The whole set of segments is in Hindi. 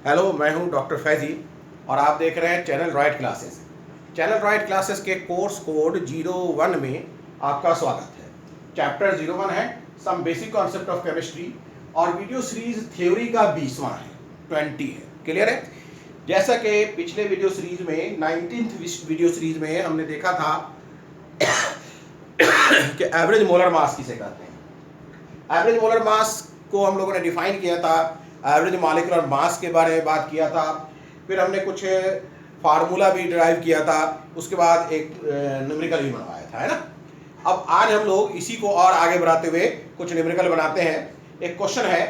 हेलो, मैं हूं डॉक्टर फैजी और आप देख रहे हैं channel Riot Classes. Channel Riot Classes के कोर्स कोड 01 में आपका स्वागत है। चैप्टर 01 है some basic concept of chemistry और वीडियो सीरीज थ्योरी का 20वां है, 20 है। क्लियर है? जैसा कि पिछले वीडियो सीरीज में 19th वीडियो सीरीज में हमने देखा था कि एवरेज मोलर मास किसे कहते हैं। एवरेज मोलर मास को हम लोगों ने डिफाइन किया था, एवरेज मॉलिक्यूलर मास के बारे में बात किया था, फिर हमने कुछ फार्मूला भी डिराइव किया था, उसके बाद एक न्यूमेरिकल भी बनवाया था, है ना। अब आज हम लोग इसी को और आगे बढ़ाते हुए कुछ न्यूमेरिकल बनाते हैं। एक क्वेश्चन है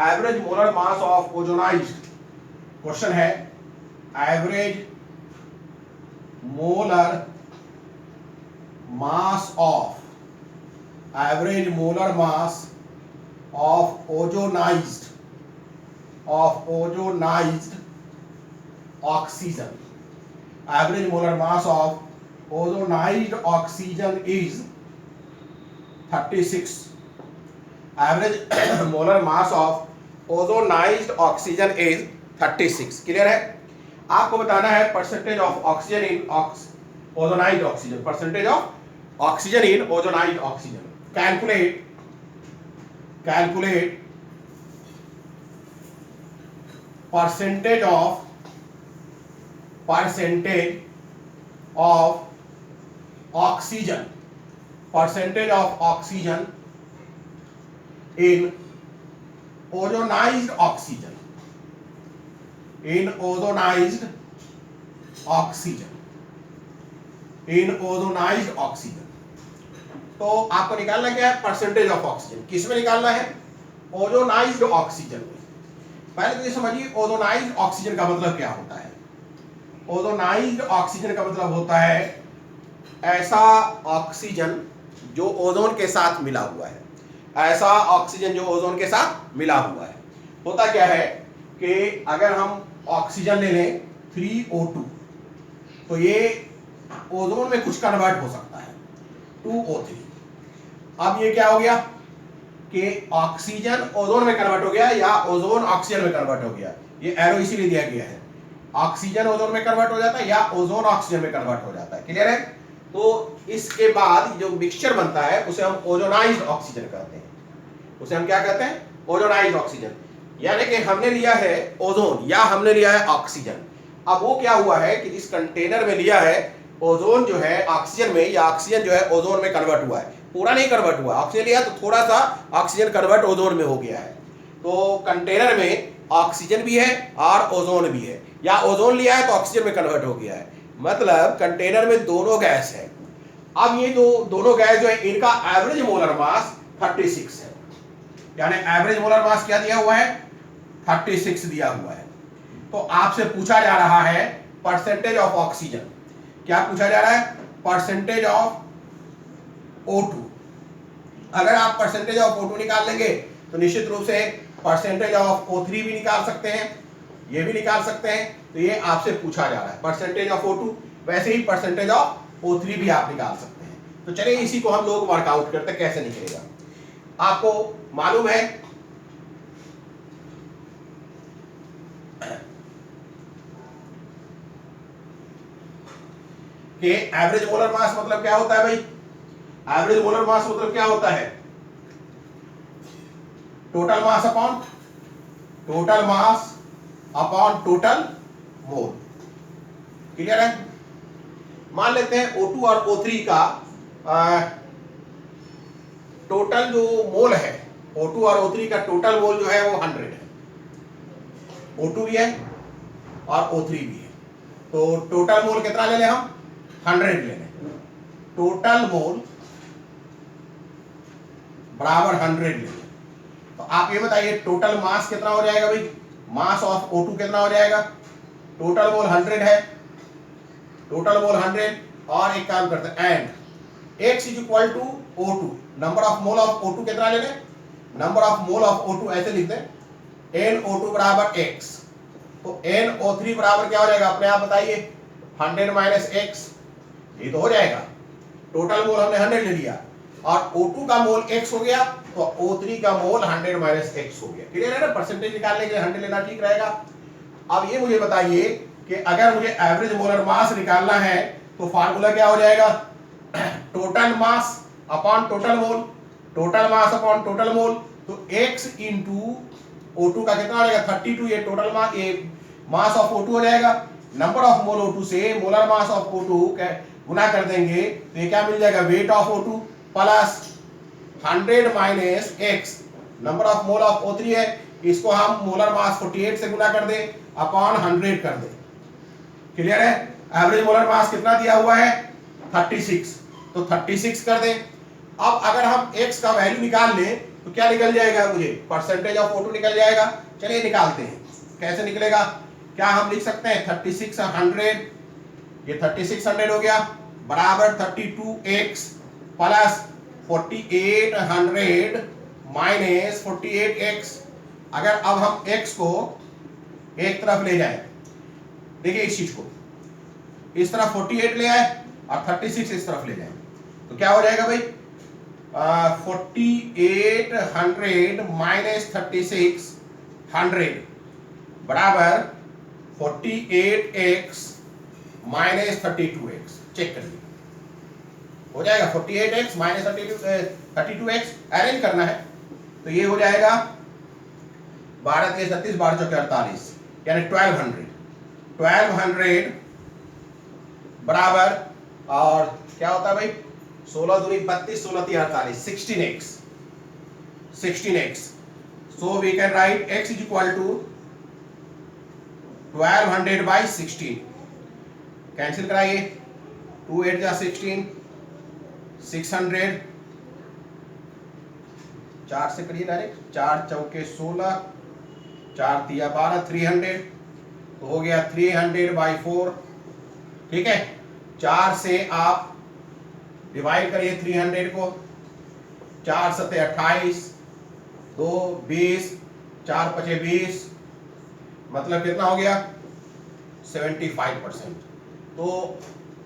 average molar mass of ozonised, question है average molar mass of ozonized oxygen. Average molar mass of ozonized oxygen is 36. Average molar mass of ozonized oxygen is 36. Clear है? आपको बताना है percentage of oxygen in ozonised oxygen, percentage of oxygen in ozonised oxygen. Calculate percentage of oxygen in ozonized oxygen। तो आपको निकालना क्या है? Percentage of oxygen. किस में निकालना है? ओजोनाइज्ड ऑक्सीजन में। पहले तो ये समझिए ओजोनाइज्ड ऑक्सीजन का मतलब क्या होता है। ओजोनाइज्ड ऑक्सीजन का मतलब होता है ऐसा ऑक्सीजन जो ओजोन के साथ मिला हुआ है। ऐसा ऑक्सीजन जो ओजोन के साथ मिला हुआ है। होता क्या है कि अगर हम ऑक्सीजन ले लें 3O2 तो ये ओजोन में कुछ कन्वर्ट हो सकता है 2O3। अब ये क्या हो गया कि ऑक्सीजन ओजोन में कन्वर्ट हो गया या ओजोन ऑक्सीजन में कन्वर्ट हो गया। ये एरो इसीलिए दिया गया है, ऑक्सीजन ओजोन में कन्वर्ट हो जाता है या ओजोन ऑक्सीजन में कन्वर्ट हो जाता है। क्लियर है? तो इसके बाद जो मिक्सचर बनता है उसे हम ओजोनाइज्ड ऑक्सीजन कहते हैं। उसे हम क्या कहते हैं? Ozonised oxygen. यानी कि हमने लिया है ओजोन या हमने लिया है ऑक्सीजन। अब वो क्या हुआ है कि जिस कंटेनर में लिया है ओजोन जो है ऑक्सीजन में, या ऑक्सीजन जो है ओजोन में कन्वर्ट हुआ है। पूरा नहीं कन्वर्ट हुआ, ऑक्सीजन लिया तो थोड़ा सा ऑक्सीजन कन्वर्ट ओजोन में हो गया है। तो कंटेनर में ऑक्सीजन भी है और ओजोन भी है, या ओजोन लिया है तो ऑक्सीजन में कन्वर्ट हो गया है। मतलब कंटेनर में दोनों गैस है। अब ये जो दोनों गैस जो है इनका एवरेज मोलर मास 36 है। यानी एवरेज मोलर मास क्या दिया हुआ है? 36 दिया हुआ है। तो आपसे पूछा जा रहा है परसेंटेज ऑफ ऑक्सीजन। क्या पूछा जा रहा है? Percentage of O2। अगर आप परसेंटेज ऑफ O2 निकाल लेंगे तो निश्चित रूप से परसेंटेज ऑफ O3 भी निकाल सकते हैं, ये भी निकाल सकते हैं। तो ये आपसे पूछा जा रहा है परसेंटेज ऑफ O2, वैसे ही परसेंटेज ऑफ O3 भी आप निकाल सकते हैं। तो चलिए इसी को हम लोग वर्कआउट करते हैं कैसे निकलेगा। आपको मालूम है कि एवरेज मोलर मास मतलब क्या होता है भाई? एवरेज मोलर मास मतलब क्या होता है? Total mass upon total mole. Clear है? मान लेते हैं O2 और O3 का टोटल जो मोल है, O2 और O3 का टोटल मोल जो है वो 100 है। O2 भी है और O3 भी है। तो टोटल मोल कितना ले लें हम? 100 ले लें। टोटल मोल बराबर 100 ले लें। तो आप ये बताइए टोटल मास कितना हो जाएगा भाई? मास ऑफ O2 कितना हो जाएगा? टोटल मोल 100 है, टोटल मोल 100। और एक काम करते हैं and X is equal to O2, number of mole of O2 कितना ले लें? Number of mole of O2 ऐसे लिखते हैं NO2 बराबर X। तो NO3 बराबर क्या हो जाएगा? अपने आप बताइए। 100 माइनस X, ये तो हो जाएगा। टोटल मोल हमने 100 ले लिया और O2 का मोल X हो गया, तो O3 का मोल 100 माइनस X हो गया। क्लियर है ना? परसेंटेज निकालने के लिए 100 लेना ठीक रहेगा। अब ये मुझे बताइए कि अगर मुझे एवरेज मोलर मास निकालना है तो फार्मूला क्या हो जाएगा? Total mass upon total mole, total mass upon total mole. तो x इंटू O2 का कितना हो जाएगा? 32। ये टोटल मास, ये मास ऑफ O2 हो जाएगा। नंबर ऑफ मोल O2 से मोलर मास ऑफ O2 गुना कर देंगे तो ये क्या मिल जाएगा? Weight of O2 plus 100 minus x number of mole of O3 है, इसको हम मोलर मास 48 से गुना कर दें अपॉन 100 कर दें। क्लियर है? एवरेज मोलर मास कितना दिया हुआ है? 36, तो 36 कर दें। अब अगर हम x का वैल्यू निकाल लें तो क्या निकल जाएगा? मुझे परसेंटेज ऑफ O2 निकल जाएगा। चलिए निकालते हैं, कैसे निकलेगा? क्या हम लिख सकते हैं 3600, ये 3600 हो गया बराबर 32x प्लस 4800 माइनस 48x। अगर अब हम x को एक तरफ ले जाए, देखिए इस चीज को इस तरफ 48 ले आए और 36 इस तरफ ले जाए तो क्या हो जाएगा भाई? 4800 माइनस 3600 बराबर 48x माइनस 32x। चेक करिए, हो जाएगा 48x माइनस 32x। अरेंज करना है तो ये हो जाएगा 12 के 36 12 चौके 48 यानी 1200 बराबर, और क्या होता है भाई? 16 दूनी 32, 16 तीन 48, 16x। So we can write x is equal to 1200 by 16। Cancel कराइए, 2 8 जा 16, 600, 4 से करिए डायरेक्ट, 4 चौके 16, 4 तिया 12, 300 तो हो गया 300 बाई 4। ठीक है, 4 से आप डिवाइड करिए 300 को, 4 सत्ते 28, 2 20, 4 पचे 20, मतलब कितना हो गया? 75%। तो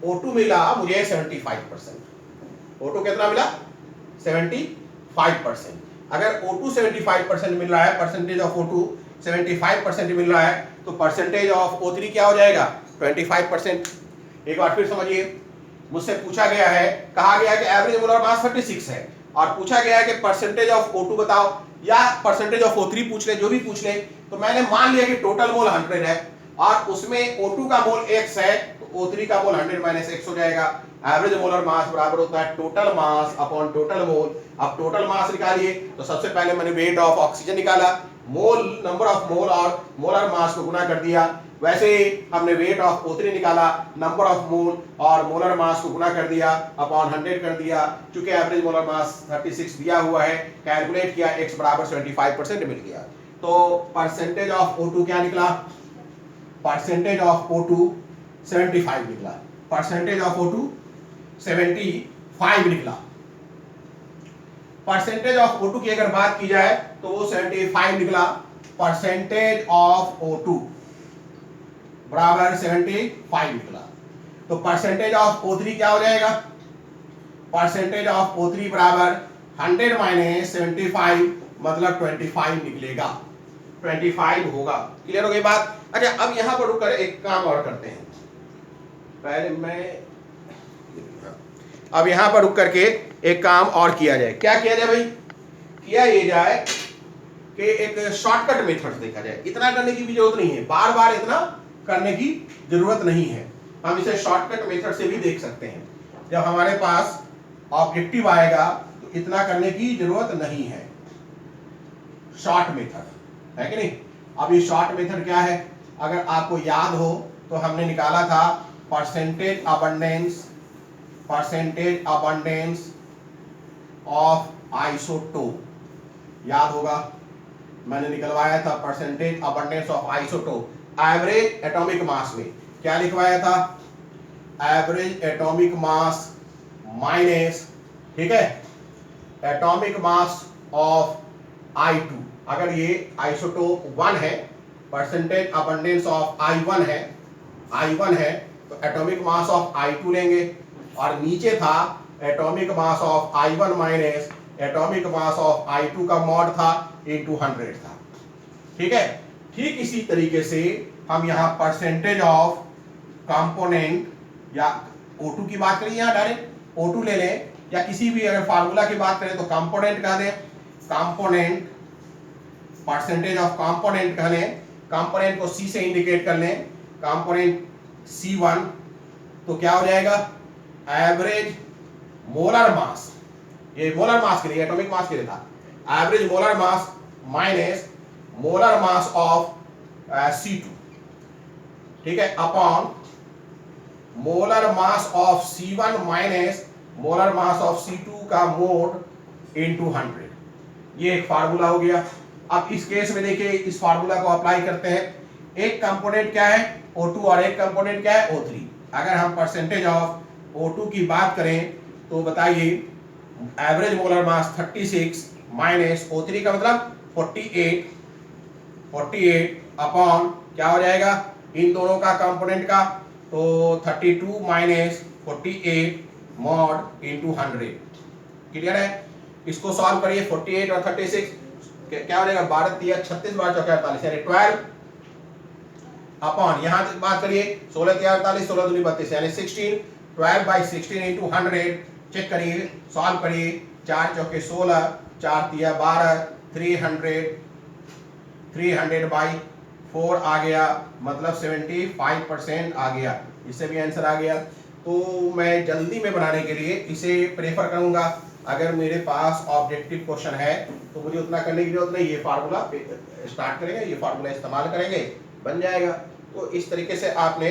O2 मिला मुझे 75%। O2 कितना मिला? 75%। अगर O2 75% मिल रहा है, परसेंटेज ऑफ O2 75% मिल रहा है, तो परसेंटेज ऑफ O3 क्या हो जाएगा? 25%। एक बार फिर समझिए, मुझसे पूछा गया है, कहा गया है कि एवरेज मोलर मास 36 है और पूछा गया है कि परसेंटेज ऑफ O2 बताओ या परसेंटेज ऑफ O3 पूछ ले, जो भी पूछ ले। तो मैंने मान लिया कि टोटल मोल 100 है और उसमें O2 का मोल x है तो O3 का मोल 100 माइनस x हो जाएगा। एवरेज मोलर मास बराबर होता है total mass upon total mole. अब टोटल मास निकालिए तो सबसे पहले मैंने वेट ऑफ ऑक्सीजन निकाला, मोल नंबर ऑफ मोल और मोलर मास को गुना कर दिया। वैसे ही हमने वेट ऑफ O3 निकाला, नंबर ऑफ मोल और मोलर मास को गुना कर दिया अपॉन 100 कर दिया। चूंकि एवरेज मोलर मास 36 दिया हुआ है, कैलकुलेट किया, x बराबर 75% मिल गया। तो परसेंटेज ऑफ O2 क्या निकला? परसेंटेज ऑफ O2 75 निकला। परसेंटेज ऑफ O2 75 निकला। परसेंटेज ऑफ O2 की अगर बात की जाए तो वो 75 निकला। परसेंटेज ऑफ O2 बराबर 75 निकला। तो परसेंटेज ऑफ O3 क्या हो जाएगा? परसेंटेज ऑफ O3 बराबर 100 माइनस 75 मतलब 25 निकलेगा, 25 होगा। क्लियर हो गई बात? अच्छा, अब यहां पर रुककर एक काम और करते हैं। पहले मैं अब यहां पर रुक करके एक काम और किया जाए। क्या किया जाए भाई? किया ये जाए कि एक शॉर्टकट मेथड देखा जाए। इतना करने की भी जरूरत नहीं है, बार बार इतना करने की जरूरत नहीं है। हम इसे शॉर्टकट मेथड से भी देख सकते हैं। जब हमारे पास ऑब्जेक्टिव आएगा तो इतना करने की जरूरत नहीं है। शॉर्ट मेथड है कि नहीं? अब ये शॉर्ट मेथड क्या है? अगर आपको याद हो तो हमने निकाला था परसेंटेज अबंडेंस ऑफ आइसोटोप। याद होगा, मैंने निकलवाया था percentage abundance of isotope average atomic mass में। क्या लिखवाया था? एवरेज एटॉमिक मास माइनस, ठीक है, एटॉमिक मास ऑफ I2। अगर ये आइसोटोप 1 है, परसेंटेज अबंडेंस ऑफ I1 है तो एटॉमिक मास ऑफ I2 लेंगे, और नीचे था atomic mass of I1 minus atomic mass of I2 का मॉड था इनटू 100 था। ठीक है, ठीक इसी तरीके से हम यहाँ परसेंटेज ऑफ कंपोनेंट या O2 की बात करें, यहाँ डायरेक्ट O2 ले लें, या किसी भी अगर फार्मूला की बात करें तो कंपोनेंट कह दें, कंपोनेंट परसेंटेज ऑफ कंपोनेंट कह लें, कंपोनेंट को C से इंडिकेट कर लें, कंपोनेंट C1, तो क्या हो जाएगा एवरेज मोलर मास, ये मोलर मास के लिए, एटॉमिक मास के लिए था, average molar mass minus molar mass of C2, ठीक है, upon molar mass of C1 minus molar mass of C2 का मोड इनटू 100। ये एक फार्मूला हो गया। अब इस केस में देखिए इस फार्मूला को अप्लाई करते हैं। एक कंपोनेंट क्या है O2 और एक कंपोनेंट क्या है O3। अगर हम परसेंटेज ऑफ O2 की बात करें तो बताइए एवरेज मोलर मास 36 माइनस O3 का मतलब 48 अपॉन क्या हो जाएगा इन दोनों का कंपोनेंट का, तो 32 माइनस 48 मॉड इनटू 100। क्लियर है? इसको सॉल्व करिए, 48 और 36 क्या हो जाएगा 12 3 36 12 चौके 48 यानी 12 अपॉन यहाँ बात करिए 16 3 48 16 दूनी 32 यानी 16, 12 बाई 16 इंटू 100। चेक करिए, सॉल्व करिए, 4 चौके 16 4 3 12 300 बाई 4 आ गया, मतलब 75% आ गया। इससे भी आंसर आ गया। तो मैं जल्दी में बनाने के लिए इसे प्रेफर करूंगा। अगर मेरे पास ऑब्जेक्टिव क्वेश्चन है तो मुझे उतना करने की जरूरत नहीं, ये फार्मूला स्टार्ट करेंगे, ये फार्मूला इस्तेमाल करेंगे, बन जाएगा। तो इस तरीके से आपने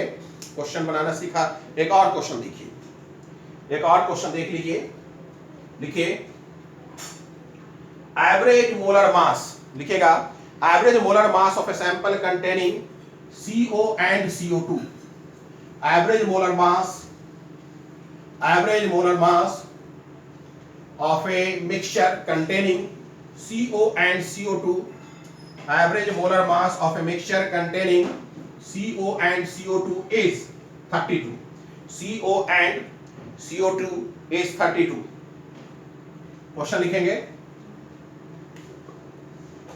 क्वेश्चन बनाना सीखा। एक और क्वेश्चन देखिए, एक और क्वेश्चन देख लीजिए। लिखिए एवरेज मोलर मास, लिखेगा average molar mass of a sample containing CO and CO2। Average molar mass of a mixture containing CO and CO2, average molar mass of a mixture containing CO and CO2 is 32। CO and CO2 is 32। Question लिखेंगे,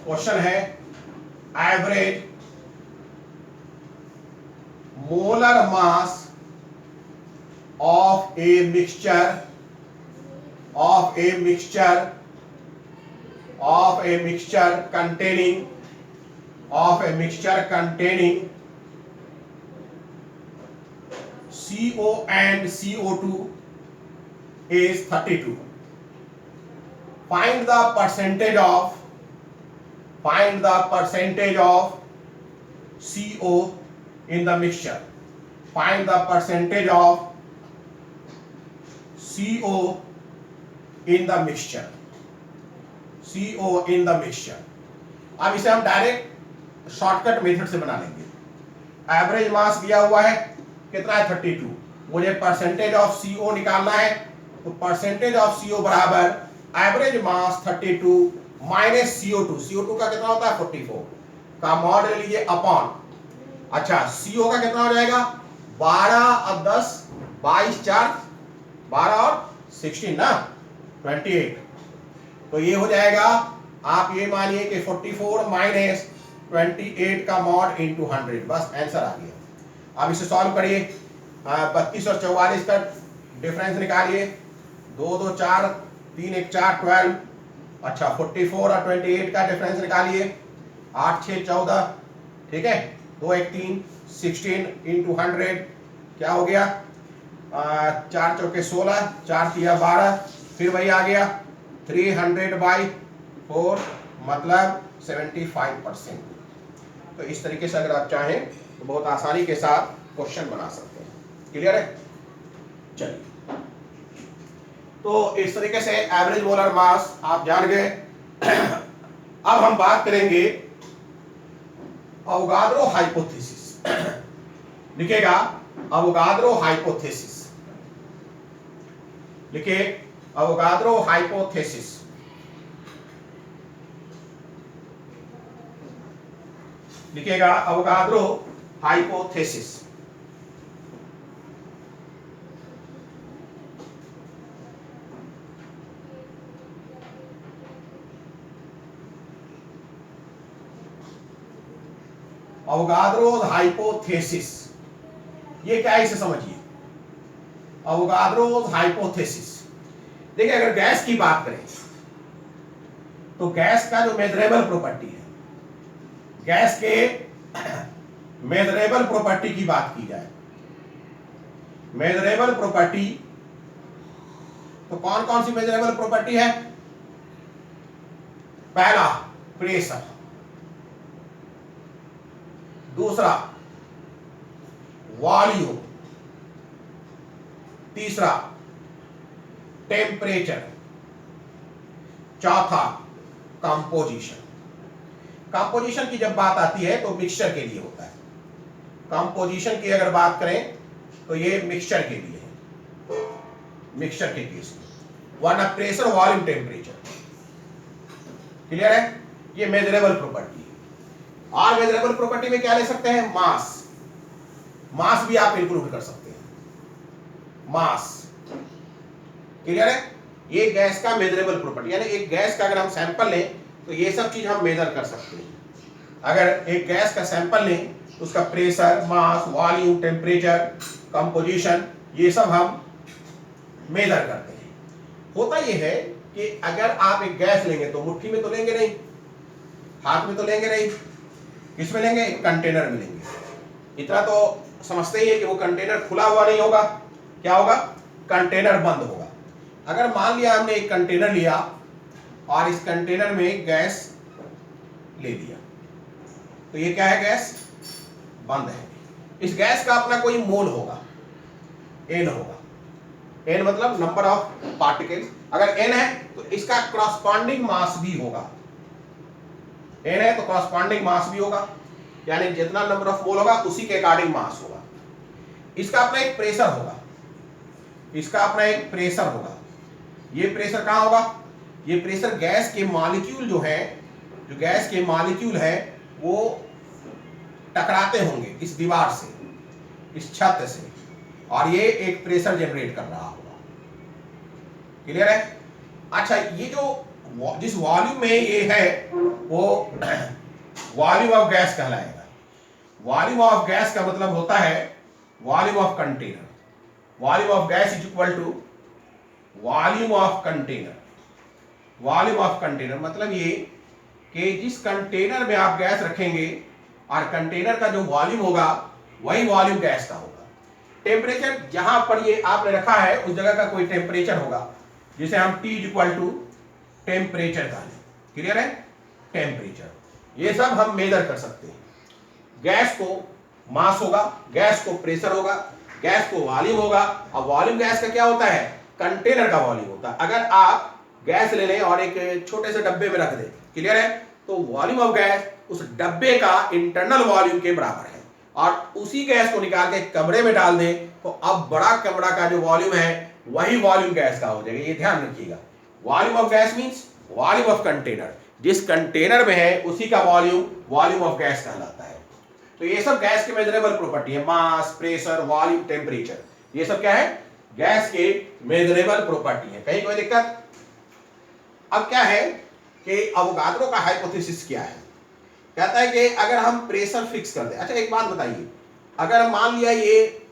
क्वेश्चन है average molar mass of a mixture containing CO and CO2 is 32। Find the percentage of CO in the mixture। Find the percentage of CO in the mixture। अब इसे हम डायरेक्ट शॉर्टकट मेथड से बना लेंगे। एवरेज मास दिया हुआ है कितना है 32, मुझे परसेंटेज ऑफ CO निकालना है, तो परसेंटेज ऑफ CO बराबर एवरेज मास 32 माइनस CO2 का कितना होता है 44 का मॉड ले लीजिए अपॉन, अच्छा CO का कितना हो जाएगा 12 और 10 22 4 12 और 16 ना 28, तो ये हो जाएगा, आप ये मानिए कि 44 माइनस 28 का मॉड इनटू 100, बस आंसर आ गया। अब इसे सॉल्व करिए, 32 और 44 का डिफरेंस निकालिए, 2 2 4 3 1 4 12, अच्छा 44 और 28 का डिफरेंस निकालिए, 8 6 14, ठीक है, 2 1 3 16 इंटू 100 क्या हो गया 4 चौके 16 4 3 12, फिर वही आ गया 300 बाई 4 मतलब 75%। तो इस तरीके से अगर आप चाहें तो बहुत आसानी के साथ क्वेश्चन बना सकते हैं। क्लियर है? चलिए, तो इस तरीके से एवरेज मोलर मास आप जान गए। अब हम बात करेंगे अवोगाद्रो हाइपोथेसिस। लिखेगा अवोगाद्रो हाइपोथेसिस, लिखिए अवोगाद्रो हाइपोथेसिस। लिखिएगा अवोगाद्रो हाइपोथेसिस। अवोगाद्रोस हाइपोथेसिस, ये क्या है इसे समझिए। अवोगाद्रोस हाइपोथेसिस, देखिए अगर गैस की बात करें तो गैस का जो मेजरेबल प्रॉपर्टी है, गैस के मेजरेबल प्रॉपर्टी की बात की जाए, मेजरेबल प्रॉपर्टी, तो कौन कौन सी मेजरेबल प्रॉपर्टी है? पहला प्रेशर, दूसरा वॉल्यूम, तीसरा टेम्परेचर, चौथा कंपोजिशन। कंपोजिशन की जब बात आती है तो मिक्सचर के लिए होता है। कंपोजिशन की अगर बात करें तो ये मिक्सचर के लिए है, मिक्सचर के केस में, वरना प्रेशर वॉल्यूम टेम्परेचर। क्लियर है? ये मेजरेबल प्रॉपर्टी है। और मेजरेबल प्रॉपर्टी में क्या ले सकते हैं? मास, मास भी आप इंक्लूड कर सकते हैं, मास। क्लियर है? ये गैस का मेजरेबल प्रॉपर्टी, यानी एक गैस का अगर हम सैंपल लें तो ये सब चीज हम मेजर कर सकते हैं। अगर एक गैस का सैंपल लें तो उसका प्रेशर, मास, वॉल्यूम, टेम्परेचर, कंपोजिशन, ये सब हम मेजर करते हैं। होता यह है कि अगर आप एक गैस लेंगे तो मुट्ठी में तो लेंगे नहीं, हाथ में तो लेंगे नहीं, किस में लेंगे? एक कंटेनर में लेंगे। इतना तो समझते ही है कि वो कंटेनर खुला हुआ नहीं होगा, क्या होगा? कंटेनर बंद होगा। अगर मान लिया हमने एक कंटेनर लिया और इस कंटेनर में गैस ले लिया, तो ये क्या है? गैस बंद है। इस गैस का अपना कोई मोल होगा, एन होगा। एन मतलब नंबर ऑफ पार्टिकल्स। अगर एन है तो इसका कॉरस्पॉन्डिंग मास भी होगा। एन है तो कॉरस्पॉन्डिंग मास भी होगा, यानी जितना नंबर ऑफ मोल होगा उसी के अकॉर्डिंग मास होगा। इसका अपना एक प्रेशर होगा, इसका अपना एक प्रेशर होगा। ये प्रेशर कहां होगा? ये प्रेशर गैस के मॉलिक्यूल जो है, जो गैस के मॉलिक्यूल है वो टकराते होंगे इस दीवार से, इस छत से, और ये एक प्रेशर जनरेट कर रहा होगा। क्लियर है? अच्छा, ये जो जिस वॉल्यूम में ये है वो वॉल्यूम ऑफ गैस कहलाएगा। वॉल्यूम ऑफ गैस का मतलब होता है volume of container. Volume of gas is equal to volume of container. Volume of container मतलब ये कि जिस कंटेनर में आप गैस रखेंगे और कंटेनर का जो वॉल्यूम होगा वही वॉल्यूम गैस का होगा। टेम्परेचर जहां पर ये आपने रखा है उस जगह का कोई टेम्परेचर होगा, जिसे हम T इक्वल टू टेम्परेचर का लें। क्लियर है? टेम्परेचर, ये सब हम मेजर कर सकते हैं। गैस को मास होगा, गैस को प्रेशर होगा, गैस को वॉल्यूम होगा। और वॉल्यूम गैस का क्या होता है? कंटेनर का वॉल्यूम होता है। अगर आप गैस ले लें और एक छोटे से डब्बे में रख दें, क्लियर है, तो वॉल्यूम ऑफ गैस उस डब्बे का इंटरनल वॉल्यूम के बराबर है। और उसी गैस को निकाल के कमरे में डाल दें तो अब बड़ा कमरा का जो वॉल्यूम है वही वॉल्यूम गैस का हो जाएगा। ये ध्यान रखिएगा, volume of gas means volume of container. जिस कंटेनर में है उसी का वॉल्यूम वॉल्यूम ऑफ गैस कहलाता है। तो ये सब गैस के मेजरेबल प्रॉपर्टी है, मास, प्रेशर, वॉल्यूम, टेम्परेचर, ये सब क्या है? गैस के मेजरेबल प्रॉपर्टी है। कहीं कोई दिक्कत? अब क्या है कि अवोगाद्रो का हाइपोथेसिस क्या है? कहता है कि अगर हम प्रेशर फिक्स कर दें। अच्छा एक बात बताइए, अगर मान लिया ये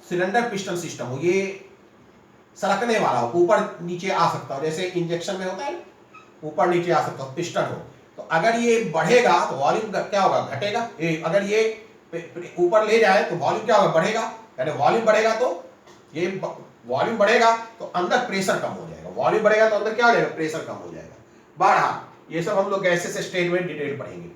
सिलेंडर पिस्टन सिस्टम हो, ये सरकने वाला हो, ऊपर नीचे आ सकता हो, जैसे इंजेक्शन में होता है ऊपर नीचे आ सकता हो, पिस्टन हो, तो अगर ये बढ़ेगा तो वॉल्यूम क्या होगा? घटेगा। अगर ये ऊपर ले जाए तो वॉल्यूम क्या होगा? बढ़ेगा। यानी वॉल्यूम बढ़ेगा तो ये वॉल्यूम बढ़ेगा तो अंदर प्रेशर कम हो जाएगा, वॉल्यूम बढ़ेगा तो अंदर क्या हो जाएगा? प्रेशर कम हो जाएगा। बहरहाल ये सब हम लोग गैसेस स्टेज में डिटेल पढ़ेंगे।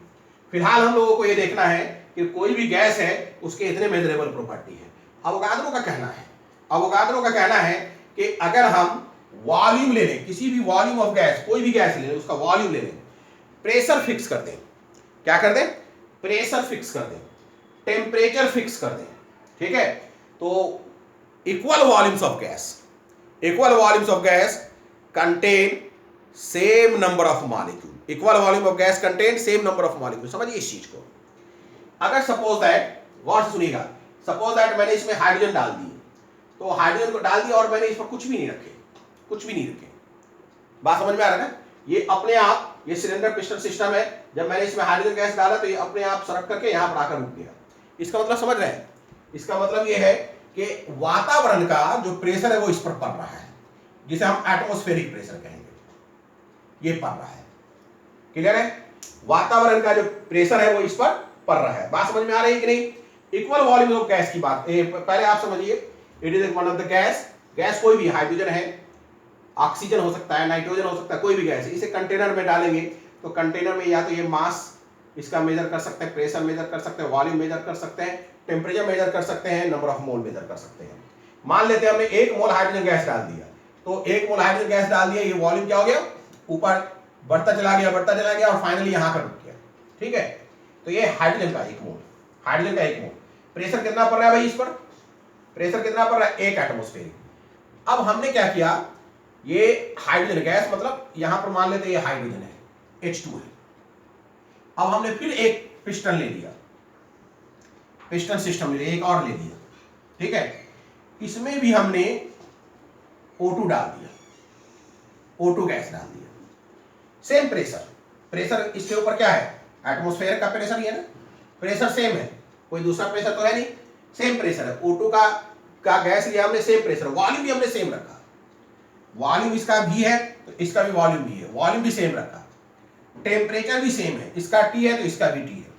फिलहाल हम लोगों को ये देखना है कि कोई भी गैस है उसके इतने मेजरेबल प्रॉपर्टी है। अवोगाद्रो का कहना है, अवोगाद्रो का कहना है कि अगर हम वॉल्यूम ले लें, किसी भी वॉल्यूम ऑफ गैस, कोई भी गैस ले लें, उसका वॉल्यूम ले लें, प्रेशर फिक्स कर दें, क्या कर दें? प्रेशर फिक्स कर दें, टेम्परेचर फिक्स कर दें, ठीक है, तो equal volumes of gas, equal volumes of gas contain same number of molecule. Equal volume of gas contain same number of molecule. समझिए इस चीज को। अगर सपोज दैट, गौर से सुनिएगा, सपोज दैट मैंने इसमें हाइड्रोजन डाल दी, तो हाइड्रोजन को डाल दिया और मैंने इस पर कुछ भी नहीं रखे, कुछ भी नहीं रखे, बात समझ में आ रहा है ना? ये अपने आप ये सिलेंडर पिस्टन सिस्टम है, जब मैंने इसमें हाइड्रोजन गैस डाला तो ये अपने आप सरक करके यहाँ पर आकर रुक गया। इसका मतलब समझ रहे हैं? इसका मतलब ये है कि वातावरण का जो प्रेशर है वो इस पर पड़ रहा है, जिसे हम एटमॉस्फेरिक प्रेशर कहेंगे, ये पड़ रहा है। क्लियर है? वातावरण का जो प्रेशर है वो इस पर पड़ रहा है। बात समझ में आ रही है कि नहीं? इक्वल वॉल्यूम ऑफ गैस की बात पहले आप समझिए। It is one of the gas, gas कोई भी, हाइड्रोजन है, ऑक्सीजन हो सकता है, नाइट्रोजन हो सकता है, कोई भी गैस है। इसे कंटेनर में डालेंगे तो कंटेनर में या तो ये मास इसका मेजर कर सकते हैं, प्रेशर मेजर कर सकते हैं, वॉल्यूम मेजर कर सकते हैं, टेम्परेचर मेजर कर सकते हैं, नंबर ऑफ मोल मेजर कर सकते हैं। मान लेते हैं हमने 1 मोल हाइड्रोजन गैस डाल दिया, तो 1 मोल हाइड्रोजन गैस डाल दिया, ये वॉल्यूम क्या हो गया? ऊपर बढ़ता चला गया और फाइनली यहां पर रुक गया। ठीक है, तो ये हाइड्रोजन का 1 मोल, हाइड्रोजन का 1 मोल। प्रेशर कितना पड़ रहा है भाई इस पर? प्रेशर कितना पड़ रहा है? 1 एटमॉस्फेयर। अब हमने क्या किया, ये हाइड्रोजन गैस, मतलब यहां पर मान लेते हैं ये हाइड्रोजन है, H2 है। अब हमने फिर एक पिस्टन ले लिया, पिस्टन सिस्टम ले लिया, एक और ले लिया। ठीक है, इसमें भी हमने O2 डाल दिया, O2 गैस डाल दिया। सेम प्रेशर, प्रेशर इसके ऊपर क्या है? एटमॉस्फेयर का प्रेशर ही है ना, प्रेशर सेम है, कोई दूसरा प्रेशर तो है नहीं, सेम प्रेशर है। O2 का गैस लिया हमने, सेम प्रेशर, वॉल्यूम भी हमने सेम रखा, वॉल्यूम इसका भी है तो इसका भी वॉल्यूम भी है, वॉल्यूम भी सेम रखा, टेम्परेचर भी सेम है, इसका T है तो इसका भी T है,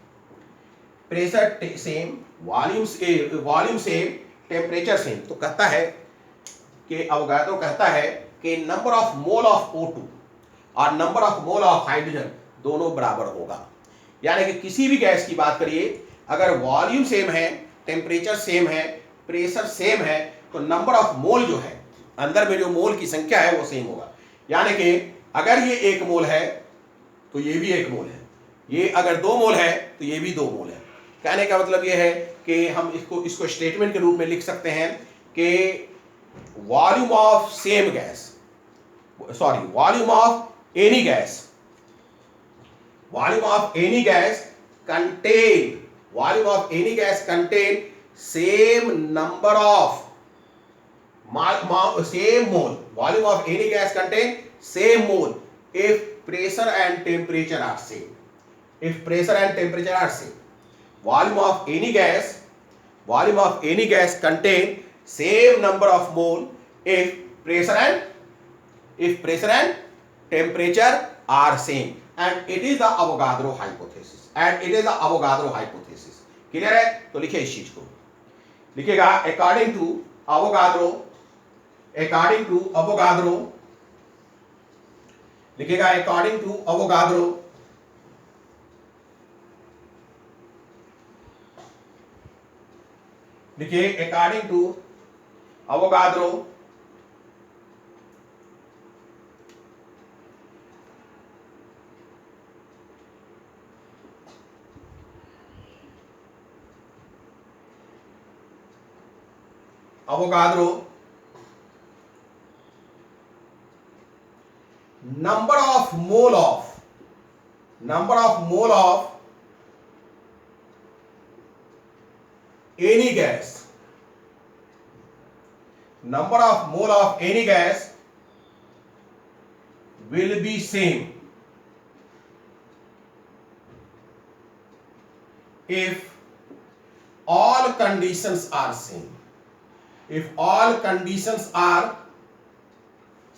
pressure same, volume same, temperature same. तो कहता है कि अवोगाड्रो कहता है कि number of mole of O2 और number of mole of hydrogen दोनों बराबर होगा। यानी कि किसी भी गैस की बात करिए, अगर वॉल्यूम सेम है, टेम्परेचर सेम है, प्रेशर सेम है, तो नंबर ऑफ मोल जो है, अंदर में जो मोल की संख्या है वो सेम होगा। यानी कि अगर ये 1 मोल है तो ये भी 1 मोल है, ये अगर 2 मोल है तो ये भी 2 मोल है। कहने का मतलब ये है कि हम इसको स्टेटमेंट के रूप में लिख सकते हैं कि volume of same gas, sorry, volume of any gas, volume of any gas contain, volume of any gas contain same number of same mole, volume of any gas contain same mole if pressure and temperature are same, if pressure and temperature are same, volume of any gas contain same number of mole if pressure and temperature are same, and it is the Avogadro hypothesis, clear है? तो लिखिए इस चीज को, लिखिएगा according to Avogadro, लिखिएगा according to Avogadro, लिखिए according to Avogadro, number of mole of any gas, number of mole of any gas will be same if all conditions are same, if all conditions are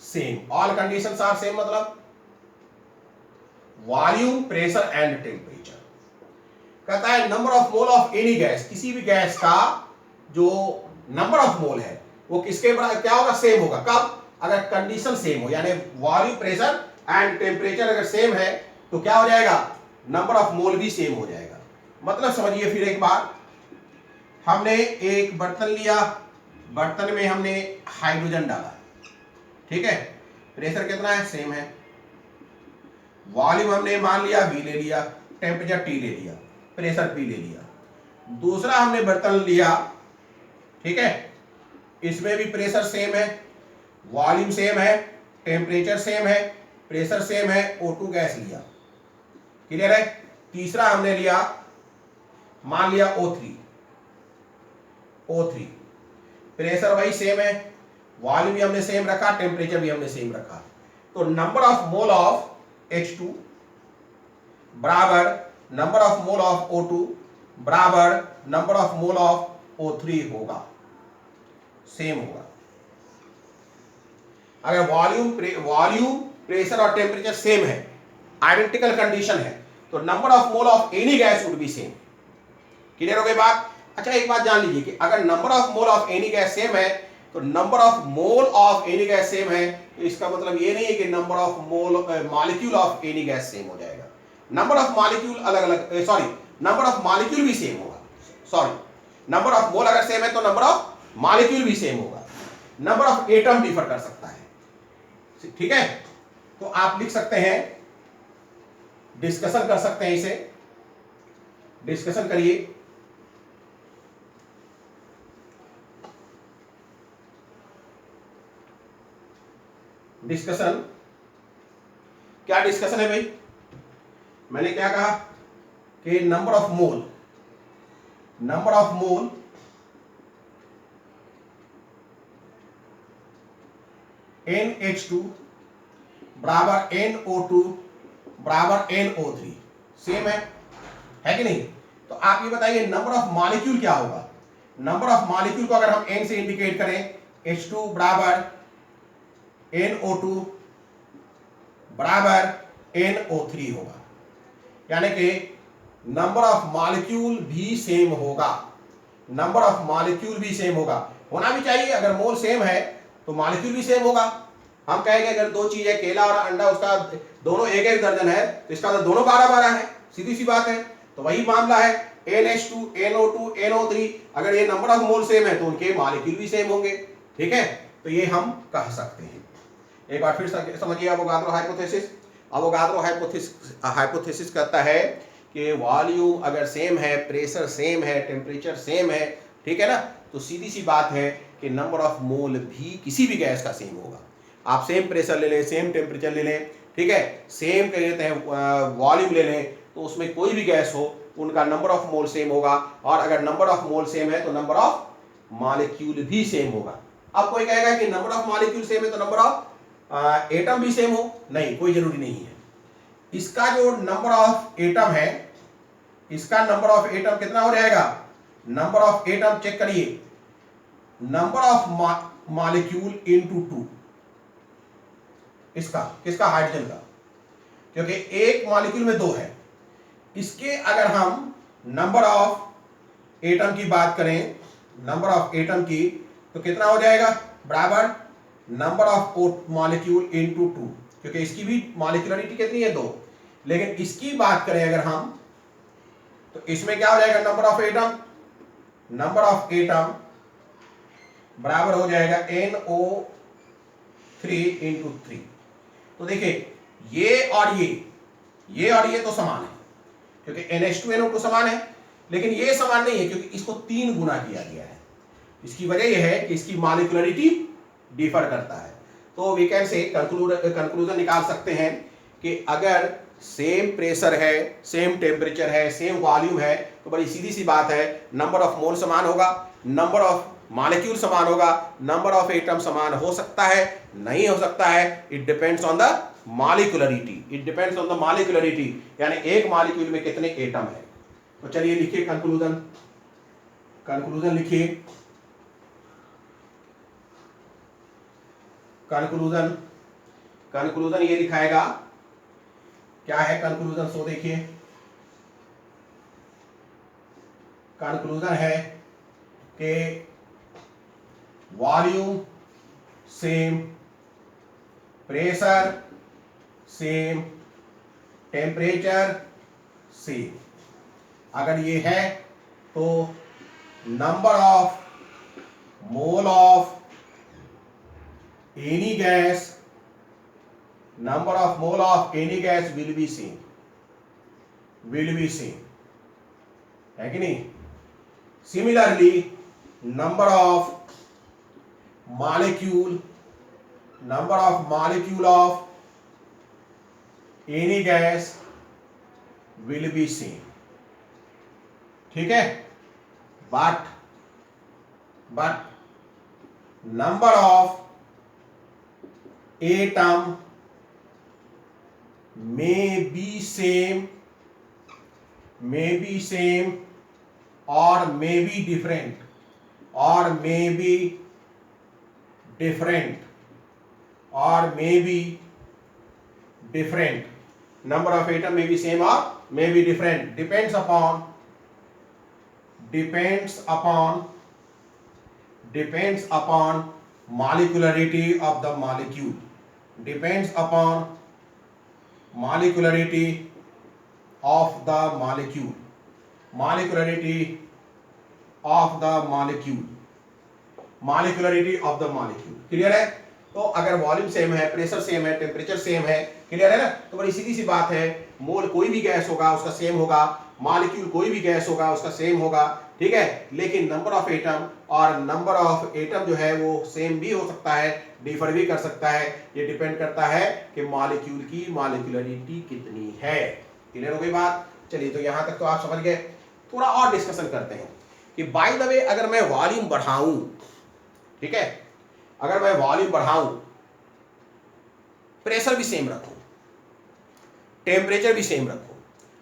same, all conditions are same मतलब वॉल्यूम, प्रेशर एंड टेम्परेचर। कहता है number of mole of any gas, किसी भी गैस का जो नंबर ऑफ मोल है वो किसके बराबर क्या होगा? सेम होगा। कब? अगर कंडीशन सेम हो, यानी वॉल्यूम, प्रेशर एंड टेम्परेचर अगर सेम है तो क्या हो जाएगा? नंबर ऑफ मोल भी सेम हो जाएगा। मतलब समझिए फिर एक बार, हमने एक बर्तन लिया, बर्तन में हमने हाइड्रोजन डाला, ठीक है, प्रेशर कितना है? सेम है, वॉल्यूम हमने मान लिया V ले लिया, टेम्परेचर T ले लिया, प्रेशर P ले लिया। दूसरा हमने बर्तन लिया, ठीक है, इसमें भी प्रेशर सेम है, वॉल्यूम सेम है, टेम्परेचर सेम है, प्रेशर सेम है, O2 गैस लिया, क्लियर है। तीसरा हमने लिया, मान लिया O3, प्रेशर वही सेम है, वॉल्यूम भी हमने सेम रखा, टेम्परेचर भी हमने सेम रखा। तो number of mole of H2 बराबर number of mole of O2 बराबर number of mole of O3 होगा, सेम होगा। अगर वॉल्यूम प्रेशर और टेम्परेचर सेम है, आइडेंटिकल कंडीशन है, तो number of mole of any gas would be same. Clear हो गई बात? अच्छा एक बात जान लीजिए कि अगर number of mole of any gas same है तो number of mole of any gas same है, तो इसका मतलब ये नहीं है कि number of mole molecule of any gas same हो जाएगा। नंबर ऑफ मॉलिक्यूल अलग अलग, सॉरी नंबर ऑफ मॉलिक्यूल भी सेम होगा। सॉरी, नंबर ऑफ मोल अगर सेम है तो नंबर ऑफ मॉलिक्यूल भी सेम होगा। नंबर ऑफ एटम डिफर कर सकता है, ठीक है। तो आप लिख सकते हैं, डिस्कशन कर सकते हैं, इसे डिस्कशन करिए। डिस्कशन, क्या डिस्कशन है भाई? मैंने क्या कहा कि नंबर ऑफ मोल NH2 बराबर NO2 बराबर NO3 सेम है कि नहीं? तो आप ये बताइए नंबर ऑफ मॉलिक्यूल क्या होगा? नंबर ऑफ मॉलिक्यूल को अगर हम N से इंडिकेट करें, H2 बराबर NO2 बराबर NO3 होगा, यानी कि नंबर ऑफ मॉलिक्यूल भी सेम होगा। नंबर ऑफ मॉलिक्यूल भी सेम होगा, होना भी चाहिए। अगर मोल सेम है तो मॉलिक्यूल भी सेम होगा। हम कहेंगे अगर दो चीज है, केला और अंडा, उसका दोनों एक एक दर्जन है, तो इसका तो दोनों 12-12 है, सीधी सी बात है। तो वही मामला है NH2 NO2 NO3, अगर ये नंबर ऑफ मोल सेम है तो उनके मॉलिक्यूल भी सेम होंगे, ठीक है। तो ये हम कह सकते हैं। एक बार फिर समझिए अवोगाद्रो हाइपोथेसिस। अवोगाद्रो हाइपोथेसिस कहता है कि वॉल्यूम अगर सेम है, प्रेशर सेम है, टेम्परेचर सेम है, ठीक है ना, तो सीधी सी बात है कि नंबर ऑफ मोल भी किसी भी गैस का सेम होगा। आप सेम प्रेशर ले लें, सेम टेम्परेचर ले लें, ठीक है, सेम कह देते हैं वॉल्यूम ले लें, तो उसमें कोई भी गैस हो उनका नंबर ऑफ मोल सेम होगा। और अगर नंबर ऑफ मोल सेम है तो नंबर ऑफ मॉलिक्यूल भी सेम होगा। अब कोई कहेगा कि नंबर ऑफ मॉलिक्यूल सेम है तो नंबर ऑफ एटम भी सेम हो, नहीं, कोई जरूरी नहीं है। इसका जो नंबर ऑफ एटम है, इसका नंबर ऑफ एटम कितना हो जाएगा? नंबर ऑफ एटम चेक करिए, नंबर ऑफ मॉलिक्यूल इनटू 2। इसका किसका? हाइड्रोजन का, क्योंकि एक मॉलिक्यूल में 2 है। इसके अगर हम नंबर ऑफ एटम की बात करें, नंबर ऑफ एटम की, तो कितना हो जाएगा? बराबर नंबर ऑफ मॉलिक्यूल इनटू 2, क्योंकि इसकी भी मॉलिक्यूलरिटी कितनी है? 2। लेकिन इसकी बात करें अगर हम, तो इसमें क्या हो जाएगा? Number of atom, number of atom बराबर हो जाएगा NO3 इंटू 3। तो देखिए ये और ये तो समान है, क्योंकि NH2 NO2 समान है, लेकिन ये समान नहीं है क्योंकि इसको 3 गुना किया गया है। इसकी वजह यह है कि इसकी मॉलिक्यूलरिटी डिफर करता है। तो वी कैन से कंक्लूजन निकाल सकते हैं कि अगर सेम प्रेशर है, सेम टेम्परेचर है, सेम वॉल्यूम है, तो बड़ी सीधी सी बात है, नंबर ऑफ मोल समान होगा, नंबर ऑफ मॉलिक्यूल समान होगा, नंबर ऑफ एटम समान हो सकता है, नहीं हो सकता है। It depends on the molecularity, it depends on the molecularity, यानी एक मॉलिक्यूल में कितने एटम है। तो चलिए लिखिए कंक्लूजन लिखिए। कंक्लूजन ये दिखाएगा क्या है कंक्लूजन, सो देखिए कंक्लूजन है कि volume same, pressure same, temperature same. अगर ये है तो number of mole of any gas, number of mole of any gas will be same, है कि नहीं? Similarly, number of molecule of any gas will be same, ठीक है। but number of atom may be same may be same और मे बी डिफरेंट, और मे बी डिफरेंट, और may be different. Number of atom may be same or may be different. Depends upon molecularity of the molecule. Depends upon molecularity of the molecule. Molecularity of the molecule. Molecularity of the molecule. Clear है? तो अगर वॉल्यूम सेम है, प्रेशर सेम है, टेम्परेचर सेम है, क्लियर है ना, तो बड़ी सीधी सी बात है, मोल कोई भी गैस होगा उसका सेम होगा, मॉलिक्यूल कोई भी गैस होगा उसका सेम होगा, ठीक है, लेकिन नंबर ऑफ एटम और नंबर ऑफ एटम जो है वो सेम भी हो सकता है, डिफर भी कर सकता है, ये डिपेंड करता है कि मॉलिक्यूल की मॉलिक्यूलरिटी कितनी है। क्लियर हो गई बात? चलिए, तो यहां तक तो आप समझ गए। थोड़ा और डिस्कशन करते हैं कि बाय द वे अगर मैं वॉल्यूम बढ़ाऊं, ठीक है, अगर मैं वॉल्यूम बढ़ाऊं, प्रेशर भी सेम रखूं, टेम्परेचर भी सेम रखूं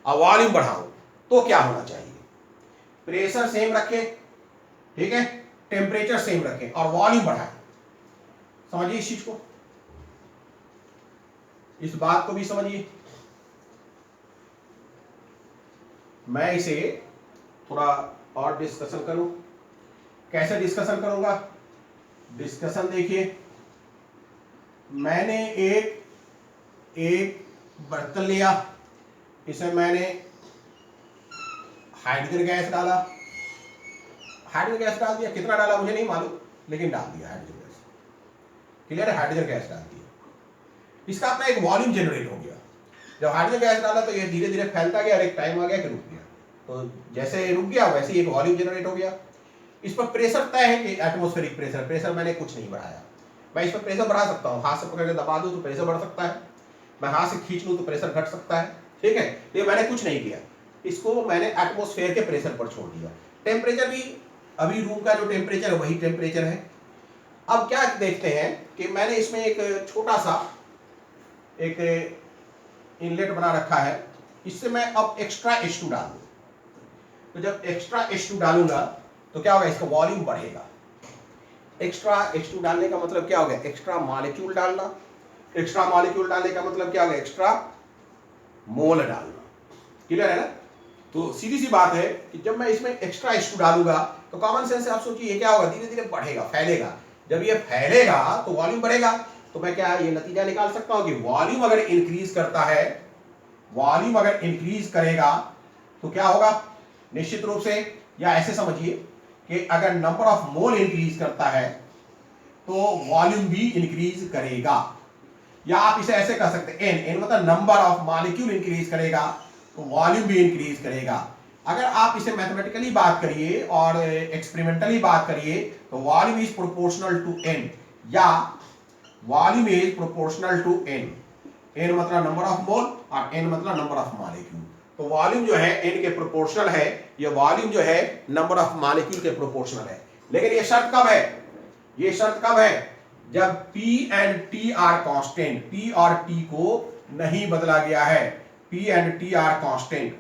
और वॉल्यूम बढ़ाऊं, तो क्या होना चाहिए? प्रेशर सेम रखें, ठीक है, टेम्परेचर सेम रखें और वॉल्यूम बढ़ाएं। समझिए इस चीज को, इस बात को भी समझिए। मैं इसे थोड़ा और डिस्कशन करूं। कैसे डिस्कशन करूंगा? डिस्कशन देखिए, मैंने एक बर्तन लिया, इसे मैंने हाइड्रोजन गैस डाला, हाइड्रोजन गैस डाल दिया, कितना डाला मुझे नहीं मालूम, लेकिन डाल दिया हाइड्रोजन गैस। क्लियर है? हाइड्रोजन गैस डाल दिया, इसका अपना एक वॉल्यूम जनरेट हो गया। जब हाइड्रोजन गैस डाला तो ये धीरे धीरे फैलता गया और एक टाइम आ गया कि रुक गया, तो जैसे रुक गया वैसे ही एक वॉल्यूम जनरेट हो गया। इस पर प्रेशर तय है कि एटमॉस्फेरिक प्रेशर, प्रेशर मैंने कुछ नहीं बढ़ाया। मैं इस पर प्रेशर बढ़ा सकता हूँ, हाथ से पकड़ के दबा दूं तो प्रेशर बढ़ सकता है, मैं हाथ से खींच लूं तो प्रेशर घट सकता है, ठीक है, ये मैंने कुछ नहीं किया, इसको मैंने एटमॉस्फेयर के प्रेशर पर छोड़ दिया। टेम्परेचर भी अभी रूम का जो टेम्परेचर है वही टेम्परेचर है। अब क्या देखते हैं कि मैंने इसमें एक छोटा सा एक इनलेट बना रखा है, इससे मैं अब एक्स्ट्रा H2 डाल दूं, तो जब एक्स्ट्रा H2 डालूंगा तो क्या होगा? इसका वॉल्यूम बढ़ेगा। एक्स्ट्रा H2 डालने का मतलब क्या हो गया? एक्स्ट्रा मॉलिक्यूल डालना। एक्स्ट्रा मॉलिक्यूल डालने का मतलब क्या हो गया? एक्स्ट्रा मोल डालना। क्लियर है ना? तो सीधी सी बात है कि जब मैं इसमें एक्स्ट्रा H2 डालूंगा तो कॉमन सेंस से आप सोचिए ये क्या होगा? धीरे धीरे बढ़ेगा, फैलेगा। जब ये फैलेगा तो वॉल्यूम बढ़ेगा। तो मैं क्या ये नतीजा निकाल सकता हूं कि वॉल्यूम अगर इंक्रीज करता है, वॉल्यूम अगर इंक्रीज करेगा तो क्या होगा? निश्चित रूप से, या ऐसे समझिए कि अगर नंबर ऑफ मोल इंक्रीज करता है तो वॉल्यूम भी इंक्रीज करेगा। या आप इसे ऐसे कर सकते हैं, एन मतलब नंबर ऑफ मॉलिक्यूल इंक्रीज करेगा तो वॉल्यूम भी इंक्रीज करेगा। अगर आप इसे मैथमेटिकली बात करिए और एक्सपेरिमेंटली बात करिए तो volume is proportional to N, या volume is proportional to N. N मतलब नंबर ऑफ मोल और एन मतलब नंबर ऑफ मॉलिक्यूल। तो वॉल्यूम जो है एन के प्रोपोर्शनल है, ये वॉल्यूम जो है नंबर ऑफ मॉलिक्यूल के प्रोपोर्शनल है। लेकिन ये शर्त कब है? ये शर्त कब है? जब P and T are constant, P और T को नहीं बदला गया है। P and T are constant,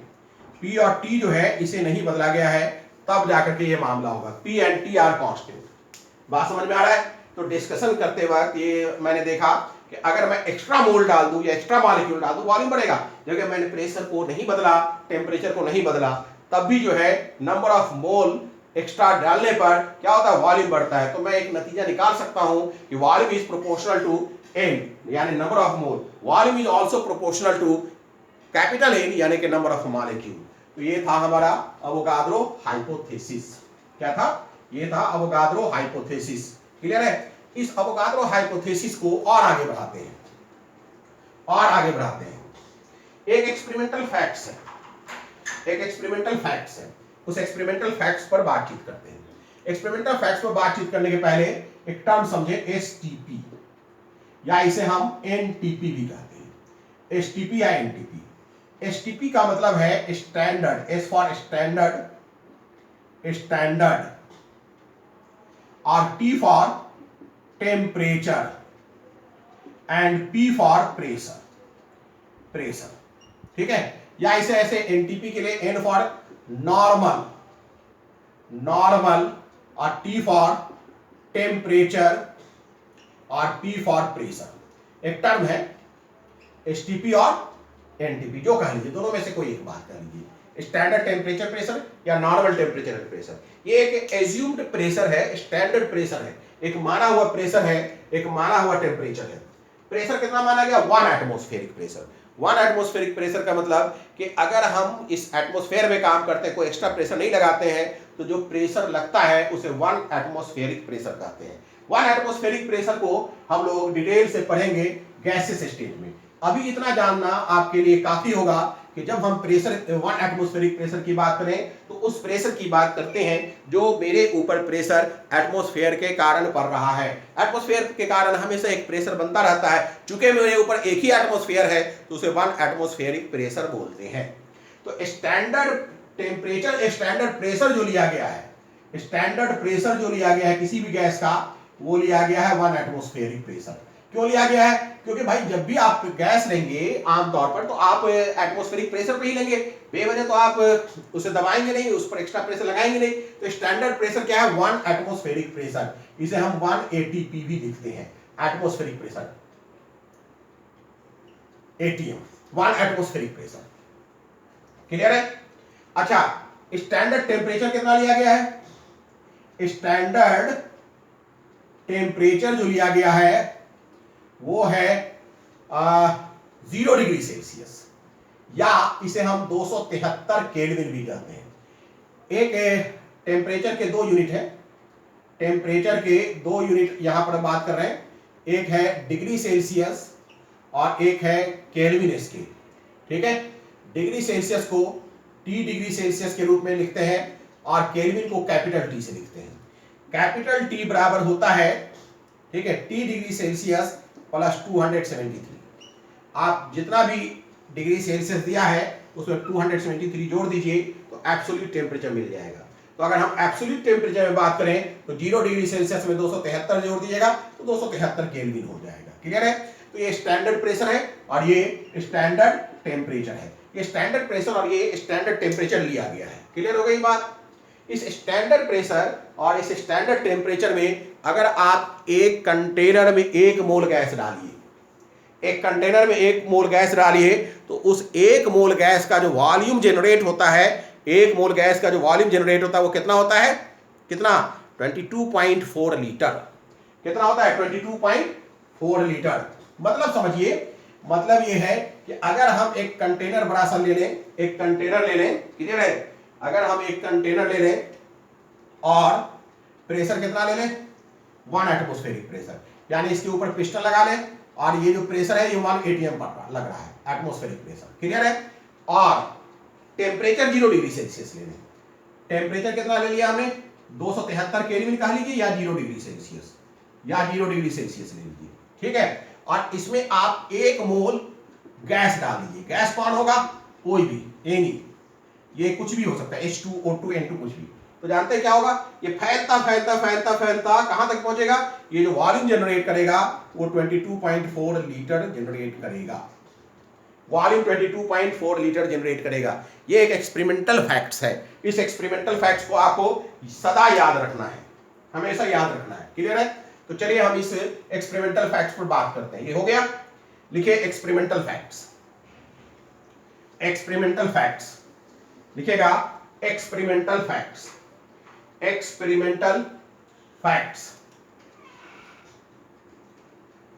P और T जो है इसे नहीं बदला गया है, तब जाकर के ये मामला होगा। P and T are constant. बात समझ में आ रहा है? तो डिस्कशन करते वक्त ये मैंने देखा कि अगर मैं एक्स्ट्रा मोल डाल दूं या एक्स्ट्रा मॉलिक्यूल डाल दूं वॉल्यूम बढ़ेगा। जबकि मैंने प्रेशर को नहीं बदला, टेम्परेचर को नहीं बदला, तब भी जो है नंबर ऑफ मोल एक्स्ट्रा डालने पर क्या होता है? वॉल्यूम बढ़ता है। तो मैं एक नतीजा निकाल सकता हूं कि volume is proportional to N, यानी number of mole. Volume is also proportional to capital N, यानी कि नंबर ऑफ मॉलिक्यूल। तो ये था हमारा अवोगाद्रो हाइपोथेसिस। क्या था? ये था अवोगाद्रो हाइपोथेसिस। क्लियर है? इस अवोगाद्रो हाइपोथेसिस को और आगे बढ़ाते हैं, और आगे बढ़ाते हैं। एक एक्सपेरिमेंटल फैक्ट्स है, एक एक्सपेरिमेंटल फैक्ट्स है, उस एक्सपेरिमेंटल फैक्ट्स पर बातचीत करते हैं। एक्सपेरिमेंटल फैक्ट्स पर बातचीत करने के पहले एक टर्म समझे, एसटीपी, या इसे हम एनटीपी भी कहते हैं। एसटीपी या एनटीपी। एसटीपी का मतलब है standard, S for standard, standard, और T for temperature and P for pressure, pressure. ठीक है? या इसे ऐसे एनटीपी के लिए N फॉर नॉर्मल, नॉर्मल, और T फॉर टेम्परेचर और P फॉर प्रेशर। एक टर्म है एसटीपी और एनटीपी, जो कह लीजिए, दोनों में से कोई एक बात कह लीजिए, स्टैंडर्ड टेम्परेचर प्रेशर या नॉर्मल टेम्परेचर प्रेशर। ये एक एज्यूम्ड प्रेशर है, स्टैंडर्ड प्रेशर है, एक माना हुआ प्रेशर है, एक माना हुआ टेम्परेचर है। प्रेशर कितना माना गया? 1 एटमॉस्फेरिक प्रेशर। 1 एटमॉस्फेरिक प्रेशर का मतलब कि अगर हम इस एटमॉस्फेयर में काम करते हैं, कोई एक्स्ट्रा प्रेशर नहीं लगाते हैं, तो जो प्रेशर लगता है उसे 1 एटमॉस्फेरिक प्रेशर कहते हैं। 1 एटमॉस्फेरिक प्रेशर को हम लोग डिटेल से पढ़ेंगे गैसेस स्टेट में। अभी इतना जानना आपके लिए काफी होगा कि जब हम प्रेशर 1 एटमॉस्फेरिक प्रेशर की बात करें तो उस प्रेशर की बात करते हैं जो मेरे ऊपर प्रेशर एटमॉस्फेयर के कारण पड़ रहा है। एटमॉस्फेयर के कारण हमेशा एक प्रेशर बनता रहता है, चूंकि मेरे ऊपर एक ही एटमॉस्फेयर है तो उसे 1 एटमॉस्फेरिक प्रेशर बोलते हैं। तो स्टैंडर्ड टेम्परेचर, स्टैंडर्ड प्रेशर जो लिया गया है, स्टैंडर्ड प्रेशर जो लिया गया है किसी भी गैस का, वो लिया गया है 1 एटमॉस्फेरिक प्रेशर। क्यों लिया गया है? क्योंकि भाई जब भी आप गैस लेंगे आमतौर पर तो आप एटमॉस्फेरिक प्रेशर पे ही लेंगे, बेवजह तो आप उसे दबाएंगे नहीं, उस पर एक्स्ट्रा प्रेशर लगाएंगे नहीं। तो स्टैंडर्ड प्रेशर क्या है? 1 एटमॉस्फेरिक प्रेशर। इसे हम 1 एटीपी भी लिखते हैं, atmospheric pressure, ATM, 1 atmospheric pressure. Clear है? अच्छा, स्टैंडर्ड टेम्परेचर कितना लिया गया है? स्टैंडर्ड टेम्परेचर जो लिया गया है वो है 0 डिग्री सेल्सियस, या इसे हम 273 केल्विन भी कहते हैं। एक टेम्परेचर के 2 यूनिट है, टेम्परेचर के 2 यूनिट यहां पर बात कर रहे हैं, एक है डिग्री सेल्सियस और एक है केल्विन स्केल। ठीक है, डिग्री सेल्सियस को T डिग्री सेल्सियस के रूप में लिखते हैं और केल्विन को कैपिटल T से लिखते हैं। कैपिटल T बराबर होता है, ठीक है, T डिग्री सेल्सियस प्लस 273। आप जितना भी डिग्री सेल्सियस दिया है उसमें 273 जोड़ दीजिए तो एब्सोल्यूट टेम्परेचर मिल जाएगा। तो अगर हम एब्सोल्यूट टेम्परेचर में बात करें तो 0 डिग्री सेल्सियस में 273 जोड़ दीजिएगा तो 273 केल्विन हो जाएगा। क्लियर है? तो ये स्टैंडर्ड प्रेशर है और ये स्टैंडर्ड टेम्परेचर है। ये स्टैंडर्ड प्रेशर और ये स्टैंडर्ड टेम्परेचर लिया गया है। क्लियर हो गई बात? इस स्टैंडर्ड प्रेशर और इस स्टैंडर्ड टेम्परेचर में अगर आप एक कंटेनर में 1 मोल गैस डालिए, एक कंटेनर में 1 मोल गैस डालिए, तो उस 1 मोल गैस का जो वॉल्यूम जनरेट होता है, 1 मोल गैस का जो वॉल्यूम जनरेट होता है वो कितना होता है? कितना? 22.4 लीटर। कितना होता है? 22.4 लीटर। मतलब समझिए, मतलब ये है कि अगर हम एक कंटेनर बड़ा सा ले लें, एक कंटेनर ले लें, क्लियर है, अगर हम एक कंटेनर ले लें और प्रेशर कितना ले लें? 1 एटमॉस्फेरिक प्रेशर, यानी इसके ऊपर पिस्टन लगा लें और ये जो प्रेशर है ये 1 एटीएम पर लग रहा है, एटमॉस्फेरिक प्रेशर। क्लियर है? और टेम्परेचर 0 डिग्री सेल्सियस ले लें। टेम्परेचर कितना ले लिया हमने? 273 केल्विन कह लीजिए, या 0 डिग्री सेल्सियस, या 0 डिग्री सेल्सियस ले लीजिए। ठीक है, और इसमें आप 1 मोल गैस डाल दीजिए। गैस कौन होगा? कोई भी, एनी, ये कुछ भी हो सकता है, H2O2 N2 कुछ भी। तो जानते हैं क्या होगा? ये फैलता फैलता फैलता फैलता कहां तक पहुंचेगा? ये जो वॉल्यूम जनरेट करेगा वो 22.4 लीटर जनरेट करेगा। वॉल्यूम 22.4 लीटर जनरेट करेगा। ये एक एक्सपेरिमेंटल फैक्ट्स है। इस एक्सपेरिमेंटल फैक्ट्स को आपको सदा याद रखना है, हमेशा याद रखना है। क्लियर है? तो चलिए हम इस एक्सपेरिमेंटल फैक्ट्स पर बात करते हैं। ये हो गया, लिखिए एक्सपेरिमेंटल फैक्ट्स। एक्सपेरिमेंटल फैक्ट्स लिखेगा, एक्सपेरिमेंटल फैक्ट्स, एक्सपेरिमेंटल फैक्ट्स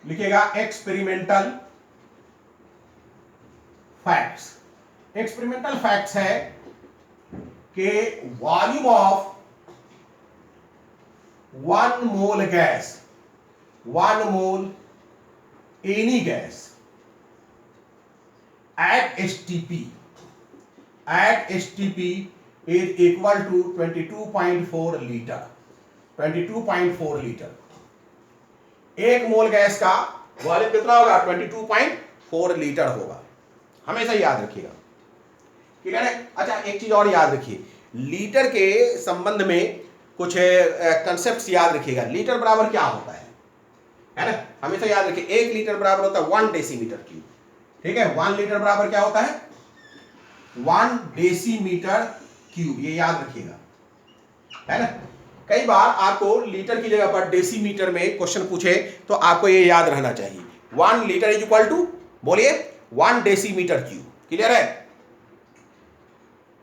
लिखेगा, एक्सपेरिमेंटल फैक्ट्स। एक्सपेरिमेंटल फैक्ट्स है कि volume of 1 mole gas, 1 mole any gas at STP is equal to 22.4 litre. 22.4 litre. 1 mole gas का वॉल्यूम कितना होगा? 22.4 लीटर होगा। हमेशा याद रखिएगा। क्लियर है? अच्छा, एक चीज और याद रखिए, लीटर के संबंध में कुछ कंसेप्ट याद रखिएगा। लीटर बराबर क्या होता है ना? हमेशा याद रखिए, 1 लीटर बराबर होता है 1 डेसीमीटर क्यूब। ठीक है, 1 लीटर बराबर क्या होता है? 1 डेसीमीटर क्यूब, ये याद रखिएगा, है ना। कई बार आपको लीटर की जगह पर डेसीमीटर में क्वेश्चन पूछे तो आपको ये याद रहना चाहिए। 1 लीटर इज इक्वल टू, बोलिए, 1 डेसीमीटर क्यूब। क्लियर है?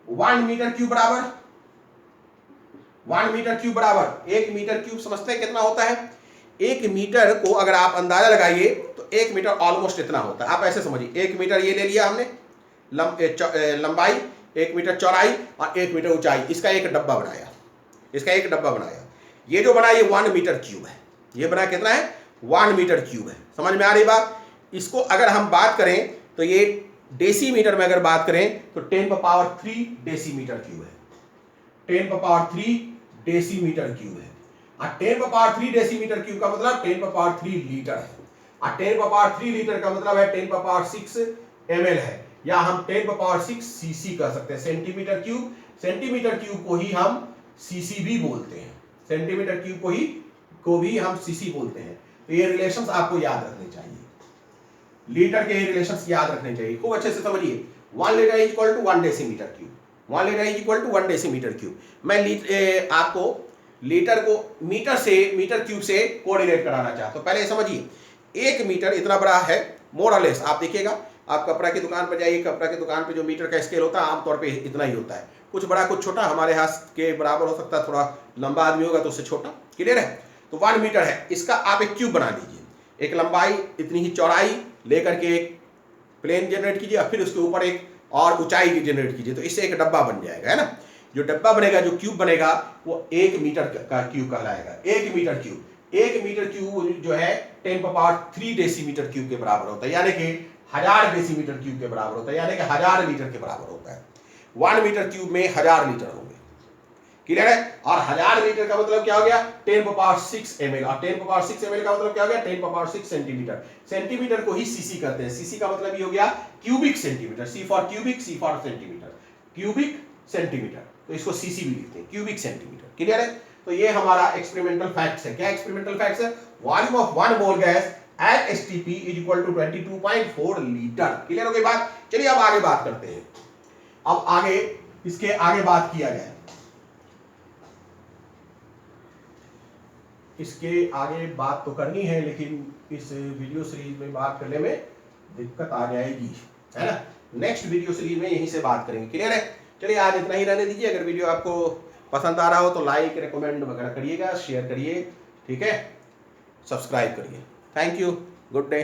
1 मीटर क्यूब बराबर 1 मीटर क्यूब बराबर 1 मीटर क्यूब। समझते हैं कितना होता है? 1 मीटर को अगर आप अंदाजा लगाइए तो 1 मीटर ऑलमोस्ट इतना होता है। आप ऐसे समझिए, 1 मीटर ये ले लिया हमने, लंबाई, 1 मीटर चौड़ाई और 1 मीटर ऊंचाई, इसका एक डब्बा बनाया, इसका एक डब्बा बनाया। ये जो बना ये 1 मीटर क्यूब है। ये बना कितना है? 1 मीटर क्यूब है। समझ में आ रही बात? इसको अगर हम बात करें तो ये डेसीमीटर में अगर बात करें तो 10⁻³ डेसीमीटर क्यूब है। 10⁻³ डेसीमीटर क्यूब है। और 10⁻³ डेसीमीटर क्यूब का मतलब 10⁻³ लीटर है। और 10⁻³ लीटर का मतलब है 10⁻6 ml है, या हम 10⁻6 सीसी कह सकते हैं। सेंटीमीटर क्यूब, सेंटीमीटर क्यूब को ही हम सीसी भी बोलते हैं, सेंटीमीटर क्यूब को भी हम सीसी बोलते हैं। तो ये रिलेशंस आपको याद रखने चाहिए, लीटर के रिलेशंस याद रखने चाहिए, खूब अच्छे से समझिए। 1 litre is equal to 1 decimetre cube, 1 litre is equal to 1 decimetre cube. मैं आपको लीटर को मीटर से, मीटर क्यूब से कोऑर्डिनेट कराना चाहता हूं। पहले समझिए, 1 मीटर इतना बड़ा है मोर और लेस। आप देखिएगा, आप कपड़ा की दुकान पर जाइए, कपड़ा की दुकान पे जो मीटर का स्केल होता है आमतौर पे इतना ही होता है, कुछ बड़ा कुछ छोटा, हमारे हाथ के बराबर हो सकता है, थोड़ा लंबा आदमी होगा तो उससे छोटा। क्लियर है? तो 1 मीटर है, इसका आप एक क्यूब बना लीजिए, एक लंबाई इतनी ही चौड़ाई लेकर के एक प्लेन जनरेट कीजिए और फिर उसके ऊपर एक और ऊंचाई जनरेट कीजिए, तो इससे एक डब्बा बन जाएगा, है ना। जो डब्बा बनेगा, जो क्यूब बनेगा, वो 1 मीटर का क्यूब कहलाएगा। 1 मीटर क्यूब, 1 मीटर क्यूब जो है 10⁻³ डेसीमीटर क्यूब के बराबर होता है, यानी कि 1000 डेसीमीटर क्यूब के बराबर होता है, यानी कि 1000 लीटर के बराबर होता है। 1 मीटर क्यूब में 1000 लीटर होंगे। क्लियर है? और 1000 लीटर का मतलब क्या हो गया? 10⁻6 ml। और 10⁻6 ml का मतलब क्या हो गया? 10⁻6 सेंटीमीटर। सेंटीमीटर को ही सीसी कहते हैं। सीसी का मतलब ये हो गया cubic centimetre, C for cubic, C for centimetre, cubic centimetre, तो इसको सीसी भी लिखते हैं, क्यूबिक सेंटीमीटर। क्लियर है? तो ये हमारा एक्सपेरिमेंटल फैक्ट्स है। क्या एक्सपेरिमेंटल फैक्ट्स है? Volume of 1 mole gas at STP is equal to 22.4 litre. Clear हो गई बात? चलिए अब आगे बात करते हैं। अब आगे इसके आगे बात किया जाए, इसके आगे बात तो करनी है, लेकिन इस वीडियो सीरीज में बात करने में दिक्कत आ जाएगी, है ना। नेक्स्ट वीडियो सीरीज में यहीं से बात करेंगे। क्लियर है? चलिए आज इतना ही रहने दीजिए। अगर वीडियो आपको पसंद आ रहा हो तो लाइक, रेकमेंड वगैरह करिएगा, शेयर करिए, ठीक है, सब्सक्राइब करिए। Thank you, good day.